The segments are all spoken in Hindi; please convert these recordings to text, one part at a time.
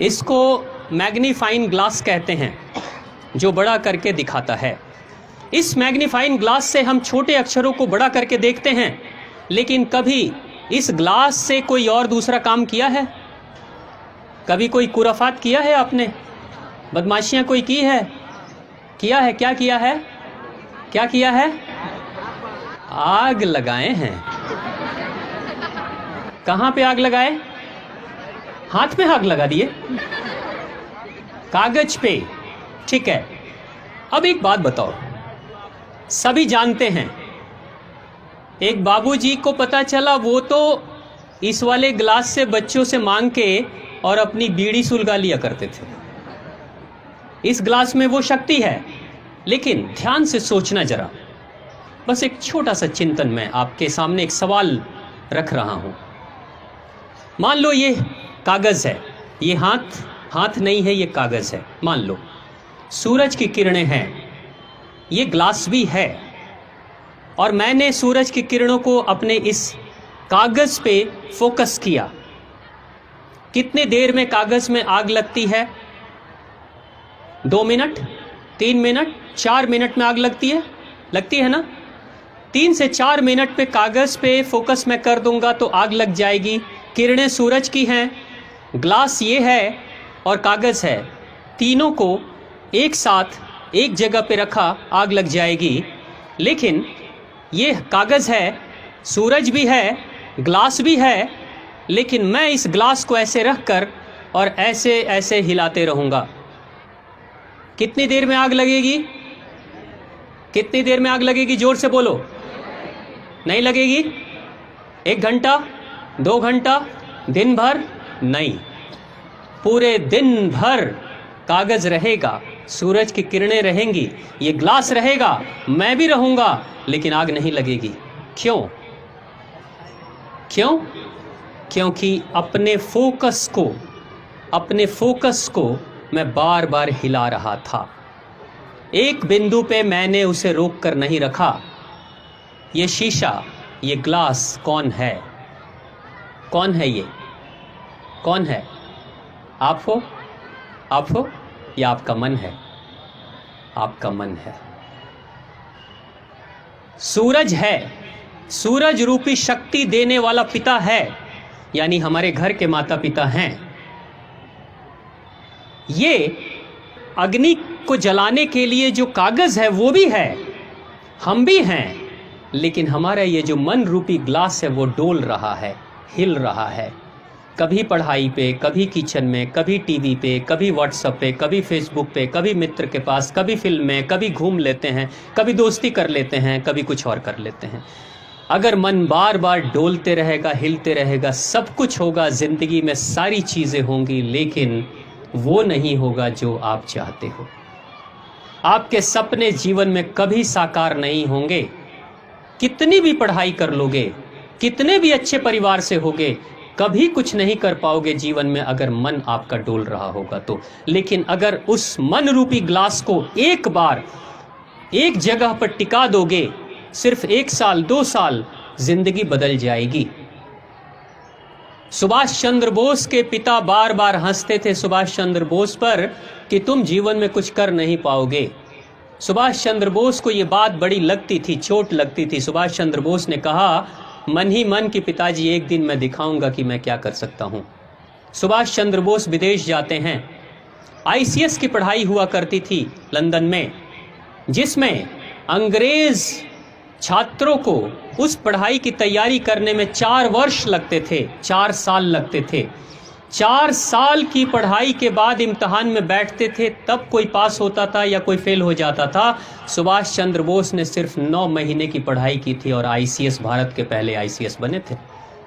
इसको मैग्नीफाइंग ग्लास कहते हैं, जो बड़ा करके दिखाता है। इस मैग्नीफाइंग ग्लास से हम छोटे अक्षरों को बड़ा करके देखते हैं, लेकिन कभी इस ग्लास से कोई और दूसरा काम किया है? कभी कोई कुराफात किया है आपने? बदमाशियां कोई की है? किया है? क्या किया है? क्या किया है? आग लगाए हैं। कहां पे आग लगाए? हाथ में आग लगा दिए, कागज पे। ठीक है, अब एक बात बताओ, सभी जानते हैं, एक बाबूजी को पता चला वो तो इस वाले ग्लास से बच्चों से मांग के और अपनी बीड़ी सुलगा लिया करते थे। इस ग्लास में वो शक्ति है, लेकिन ध्यान से सोचना जरा। बस एक छोटा सा चिंतन में आपके सामने एक सवाल रख रहा हूं। मान लो ये कागज है, ये हाथ नहीं है, ये कागज है। मान लो सूरज की किरणें हैं, ये ग्लास भी है, और मैंने सूरज की किरणों को अपने इस कागज पे फोकस किया। कितने देर में कागज में आग लगती है? 2 मिनट, 3 मिनट, 4 मिनट में आग लगती है ना? 3 से 4 मिनट पे कागज पे फोकस मैं कर दूंगा तो आग लग जाएगी। किरणें सूरज की हैं, ग्लास ये है और कागज है, तीनों को एक साथ एक जगह पे रखा, आग लग जाएगी। लेकिन ये कागज है, सूरज भी है, ग्लास भी है, लेकिन मैं इस ग्लास को ऐसे रख कर और ऐसे ऐसे हिलाते रहूँगा। कितनी देर में आग लगेगी? कितनी देर में आग लगेगी? जोर से बोलो। नहीं लगेगी? 1 घंटा, 2 घंटा, दिन भर? नहीं, पूरे दिन भर कागज रहेगा, सूरज की किरणें रहेंगी, ये ग्लास रहेगा, मैं भी रहूँगा, लेकिन आग नहीं लगेगी। क्यों? क्योंकि अपने फोकस को मैं बार बार हिला रहा था। एक बिंदु पे मैंने उसे रोक कर नहीं रखा। ये शीशा, ये ग्लास कौन है? कौन है ये? कौन है? आप हो या आपका मन है? आपका मन है। सूरज है, सूरज रूपी शक्ति देने वाला पिता है, यानी हमारे घर के माता पिता हैं। ये अग्नि को जलाने के लिए जो कागज है वो भी है, हम भी हैं, लेकिन हमारा ये जो मन रूपी ग्लास है वो डोल रहा है, हिल रहा है। कभी पढ़ाई पे, कभी किचन में, कभी टीवी पे, कभी व्हाट्सएप पे, कभी फेसबुक पे, कभी मित्र के पास, कभी फिल्म में, कभी घूम लेते हैं, कभी दोस्ती कर लेते हैं, कभी कुछ और कर लेते हैं। अगर मन बार बार डोलते रहेगा, हिलते रहेगा, सब कुछ होगा, ज़िंदगी में सारी चीज़ें होंगी, लेकिन वो नहीं होगा जो आप चाहते हो। आपके सपने जीवन में कभी साकार नहीं होंगे। कितनी भी पढ़ाई कर लोगे, कितने भी अच्छे परिवार से होगे, कभी कुछ नहीं कर पाओगे जीवन में अगर मन आपका डोल रहा होगा तो। लेकिन अगर उस मन रूपी ग्लास को एक बार एक जगह पर टिका दोगे, सिर्फ 1 साल 2 साल, जिंदगी बदल जाएगी। सुभाष चंद्र बोस के पिता बार बार हंसते थे सुभाष चंद्र बोस पर कि तुम जीवन में कुछ कर नहीं पाओगे। सुभाष चंद्र बोस को ये बात बड़ी लगती थी, चोट लगती थी। सुभाष चंद्र बोस ने कहा, मन ही मन कि पिताजी एक दिन मैं दिखाऊंगा कि मैं क्या कर सकता हूं। सुभाष चंद्र बोस विदेश जाते हैं। आईसीएस की पढ़ाई हुआ करती थी लंदन में, जिसमें अंग्रेज छात्रों को उस पढ़ाई की तैयारी करने में 4 वर्ष लगते थे, 4 साल लगते थे। 4 साल की पढ़ाई के बाद इम्तहान में बैठते थे, तब कोई पास होता था या कोई फेल हो जाता था। सुभाष चंद्र बोस ने सिर्फ 9 महीने की पढ़ाई की थी और आईसीएस, भारत के पहले आईसीएस बने थे,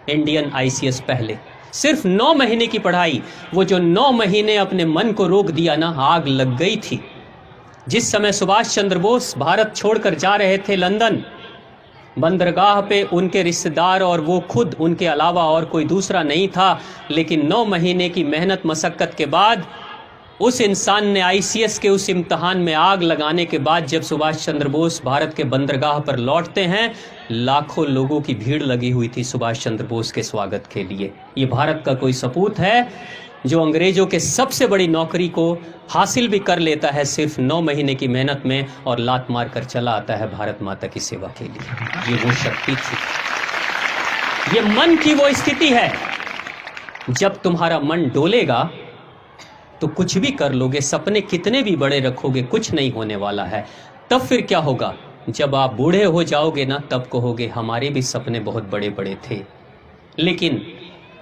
इंडियन आईसीएस पहले। सिर्फ 9 महीने की पढ़ाई, वो जो 9 महीने अपने मन को रोक दिया ना, आग लग गई थी। जिस समय सुभाष चंद्र बोस भारत छोड़कर जा रहे थे लंदन, बंदरगाह पे उनके रिश्तेदार और वो खुद, उनके अलावा और कोई दूसरा नहीं था। लेकिन 9 महीने की मेहनत मशक्क़त के बाद उस इंसान ने आईसीएस के उस इम्तहान में आग लगाने के बाद जब सुभाष चंद्र बोस भारत के बंदरगाह पर लौटते हैं, लाखों लोगों की भीड़ लगी हुई थी सुभाष चंद्र बोस के स्वागत के लिए। ये भारत का कोई सपूत है जो अंग्रेजों के सबसे बड़ी नौकरी को हासिल भी कर लेता है सिर्फ 9 महीने की मेहनत में, और लात मार कर चला आता है भारत माता की सेवा के लिए। ये वो शक्ति थी, ये मन की वो स्थिति है। जब तुम्हारा मन डोलेगा तो कुछ भी कर लोगे, सपने कितने भी बड़े रखोगे, कुछ नहीं होने वाला है। तब फिर क्या होगा? जब आप बूढ़े हो जाओगे ना, तब कहोगे हमारे भी सपने बहुत बड़े बड़े थे, लेकिन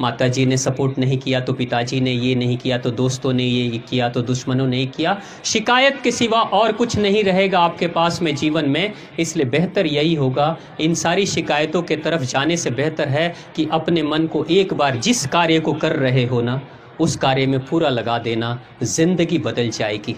माताजी ने सपोर्ट नहीं किया, तो पिताजी ने ये नहीं किया, तो दोस्तों ने ये किया, तो दुश्मनों ने किया। शिकायत के सिवा और कुछ नहीं रहेगा आपके पास में जीवन में। इसलिए बेहतर यही होगा, इन सारी शिकायतों के तरफ जाने से बेहतर है कि अपने मन को एक बार जिस कार्य को कर रहे हो ना, उस कार्य में पूरा लगा देना, जिंदगी बदल जाएगी।